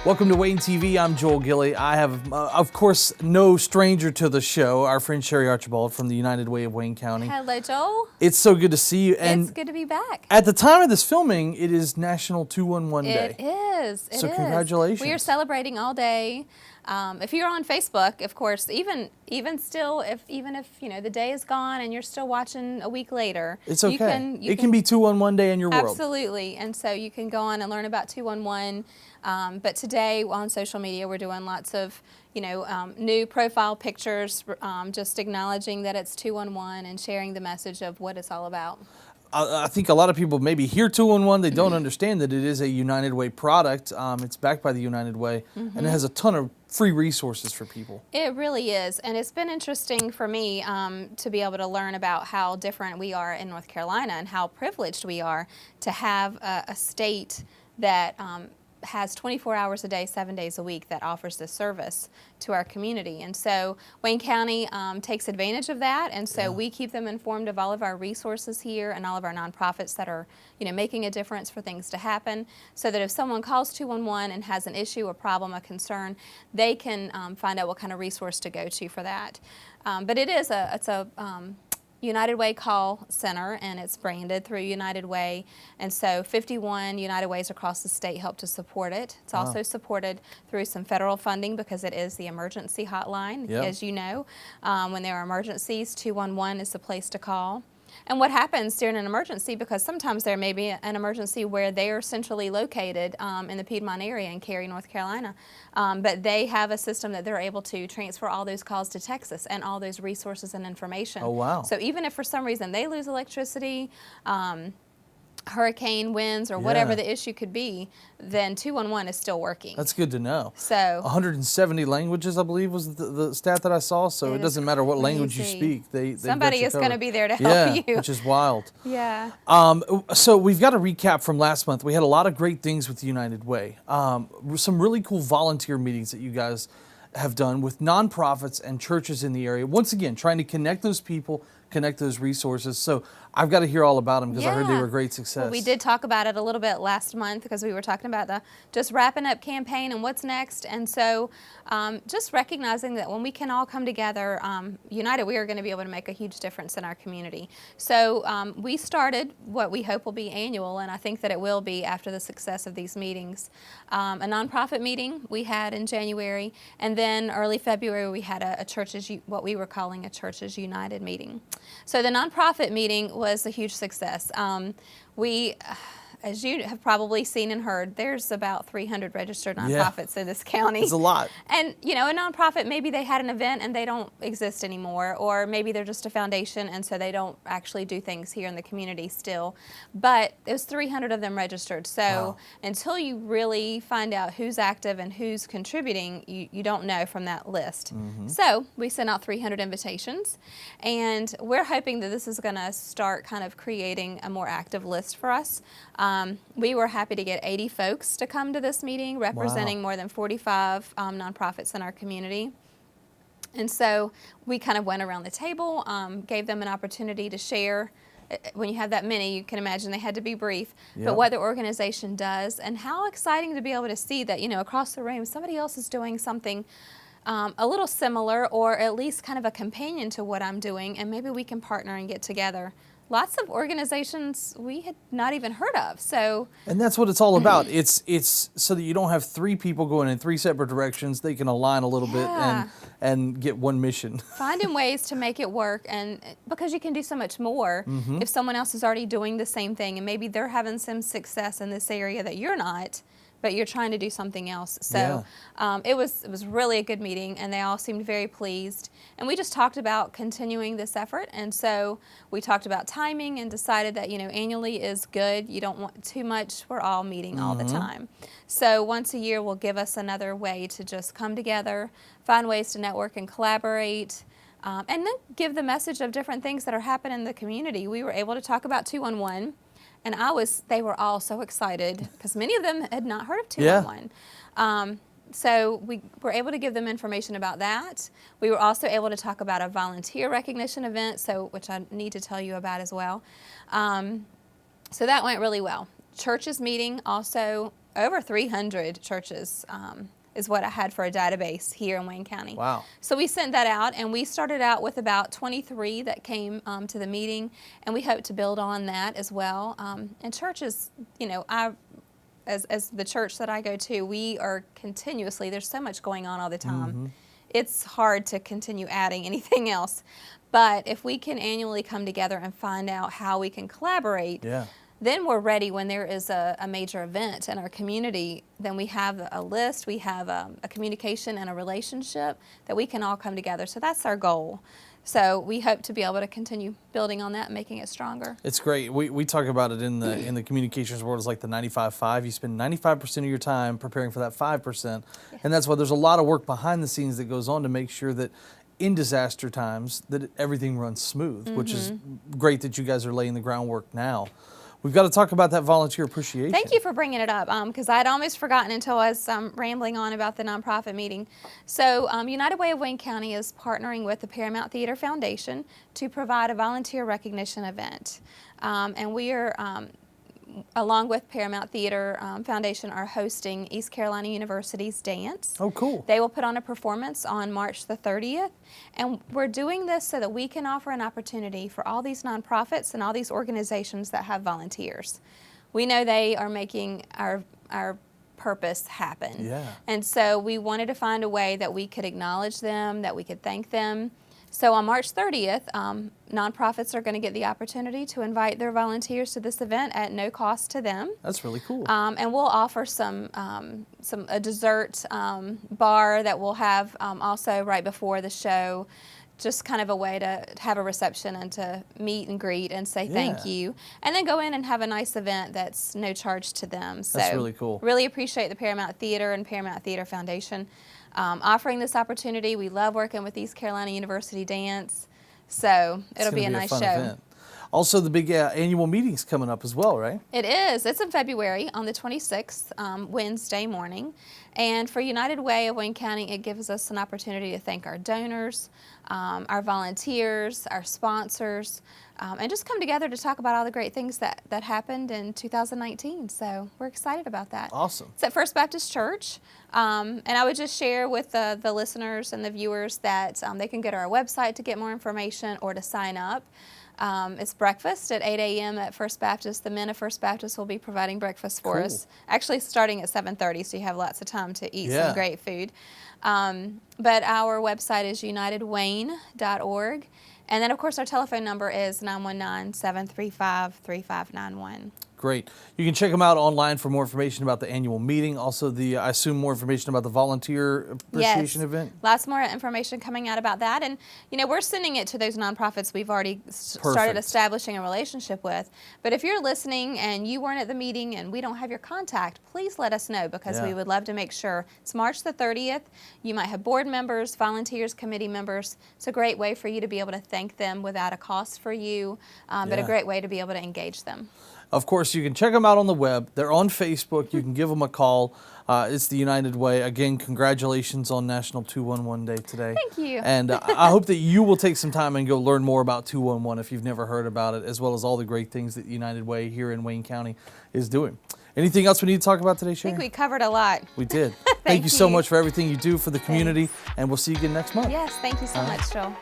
Welcome to Wayne TV. I'm Joel Gilley. I have, of course, no stranger to the show, our friend Sherry Archibald from the United Way of Wayne County. Hello, Joel. It's so good to see you. And it's good to be back. At the time of this filming, it is National 211 Day. It is. So congratulations. We are celebrating all day. If you're on Facebook, of course, even still, even if you know the day is gone and you're still watching a week later, it's okay. It can be 211 Day in your world. Absolutely, and so you can go on and learn about 211. But today on social media, we're doing lots of new profile pictures, just acknowledging that it's 211 and sharing the message of what it's all about. I think a lot of people maybe hear 211, they don't understand that it is a United Way product. It's backed by the United Way, and it has a ton of free resources for people. It really is, and it's been interesting for me to be able to learn about how different we are in North Carolina and how privileged we are to have a state that has 24 hours a day, 7 days a week that offers this service to our community. And so Wayne County takes advantage of that, and so we keep them informed of all of our resources here and all of our nonprofits that are making a difference for things to happen, so that if someone calls 211 and has an issue, a problem, a concern, they can find out what kind of resource to go to for that. But it's a United Way call center, and it's branded through United Way, and so 51 United Ways across the state help to support it. It's also supported through some federal funding because it is the emergency hotline. As you know, when there are emergencies, 211 is the place to call. And what happens during an emergency, because sometimes there may be an emergency where they are centrally located in the Piedmont area in Cary, North Carolina, but they have a system that they're able to transfer all those calls to Texas and all those resources and information. Oh, wow. So even if for some reason they lose electricity, hurricane winds or whatever the issue could be, then 211 is still working. That's good to know. So 170 languages, I believe, was the stat that I saw. So it doesn't matter what language you speak. Somebody is going to be there to help you. Which is wild. Yeah. So we've got a recap from last month. We had a lot of great things with the United Way. Some really cool volunteer meetings that you guys have done with nonprofits and churches in the area. Once again, trying to connect those people, connect those resources. So I've got to hear all about them because I heard they were a great success. Well, we did talk about it a little bit last month because we were talking about the just wrapping up campaign and what's next. And so just recognizing that when we can all come together, united, we are going to be able to make a huge difference in our community. So we started what we hope will be annual, and I think that it will be after the success of these meetings. A nonprofit meeting we had in January, and then early February we had a churches, what we were calling a Churches United meeting. So the nonprofit meeting was a huge success. We, as you have probably seen and heard, there's about 300 registered nonprofits in this county. It's a lot. And, a nonprofit, maybe they had an event and they don't exist anymore, or maybe they're just a foundation and so they don't actually do things here in the community still. But it was 300 of them registered. So until you really find out who's active and who's contributing, you don't know from that list. So we sent out 300 invitations, and we're hoping that this is going to start kind of creating a more active list for us. We were happy to get 80 folks to come to this meeting, representing more than 45 nonprofits in our community. And so we kind of went around the table, gave them an opportunity to share. When you have that many, you can imagine they had to be brief, but what the organization does, and how exciting to be able to see that, across the room, somebody else is doing something a little similar, or at least kind of a companion to what I'm doing, and maybe we can partner and get together. Lots of organizations we had not even heard of. And that's what it's all about. It's so that you don't have three people going in three separate directions. They can align a little bit and get one mission. Finding ways to make it work, and because you can do so much more if someone else is already doing the same thing, and maybe they're having some success in this area that you're not, but you're trying to do something else. So it was really a good meeting, and they all seemed very pleased. And we just talked about continuing this effort, and so we talked about timing and decided that annually is good. You don't want too much. We're all meeting all the time. So once a year will give us another way to just come together, find ways to network and collaborate, and then give the message of different things that are happening in the community. We were able to talk about 211. And they were all so excited because many of them had not heard of 211. So we were able to give them information about that. We were also able to talk about a volunteer recognition event, which I need to tell you about as well. So that went really well. Churches meeting also over 300 churches. Is what I had for a database here in Wayne County. Wow. So we sent that out, and we started out with about 23 that came to the meeting, and we hope to build on that as well. And churches, you know, as the church that I go to, we are continuously, there's so much going on all the time. It's hard to continue adding anything else. But if we can annually come together and find out how we can collaborate, then we're ready when there is a major event in our community. Then we have a list, we have a communication and a relationship that we can all come together. So that's our goal. So we hope to be able to continue building on that and making it stronger. It's great. We talk about it in the communications world as like the 95-5. You spend 95% of your time preparing for that 5%. And that's why there's a lot of work behind the scenes that goes on to make sure that in disaster times that everything runs smooth, which is great that you guys are laying the groundwork now. We've got to talk about that volunteer appreciation. Thank you for bringing it up, because I'd almost forgotten until I was rambling on about the nonprofit meeting. So United Way of Wayne County is partnering with the Paramount Theater Foundation to provide a volunteer recognition event. And we are, along with Paramount Theater Foundation, are hosting East Carolina University's dance. Oh, cool. They will put on a performance on March the 30th. And we're doing this so that we can offer an opportunity for all these nonprofits and all these organizations that have volunteers. We know they are making our purpose happen. Yeah. And so we wanted to find a way that we could acknowledge them, that we could thank them. So on March 30th, nonprofits are going to get the opportunity to invite their volunteers to this event at no cost to them. That's really cool. And we'll offer a dessert bar that we'll have also right before the show, just kind of a way to have a reception and to meet and greet and say thank you. And then go in and have a nice event that's no charge to them. So that's really cool. Really appreciate the Paramount Theater and Paramount Theater Foundation offering this opportunity. We love working with East Carolina University Dance, so it'll be a nice show. Event. Also, the big annual meeting's coming up as well, right? It is. It's in February on the 26th, Wednesday morning. And for United Way of Wayne County, it gives us an opportunity to thank our donors, our volunteers, our sponsors, and just come together to talk about all the great things that happened in 2019. So we're excited about that. Awesome. It's at First Baptist Church. And I would just share with the listeners and the viewers that they can go to our website to get more information or to sign up. It's breakfast at 8 a.m. at First Baptist. The men of First Baptist will be providing breakfast for us. Actually starting at 7:30, so you have lots of time to eat some great food. But our website is unitedwayne.org. And then, of course, our telephone number is 919-735-3591. Great. You can check them out online for more information about the annual meeting. Also, I assume more information about the volunteer appreciation event. Lots more information coming out about that. And, you know, we're sending it to those nonprofits we've already started establishing a relationship with. But if you're listening and you weren't at the meeting and we don't have your contact, please let us know, because we would love to make sure. It's March the 30th. You might have board members, volunteers, committee members. It's a great way for you to be able to thank them without a cost for you, but a great way to be able to engage them. Of course, you can check them out on the web. They're on Facebook. You can give them a call. It's the United Way. Again, congratulations on National 211 Day today. Thank you. And I hope that you will take some time and go learn more about 211 if you've never heard about it, as well as all the great things that United Way here in Wayne County is doing. Anything else we need to talk about today, Sharon? I think we covered a lot. We did. Thank you so much for everything you do for the community, and we'll see you again next month. Yes, thank you so much, Joel.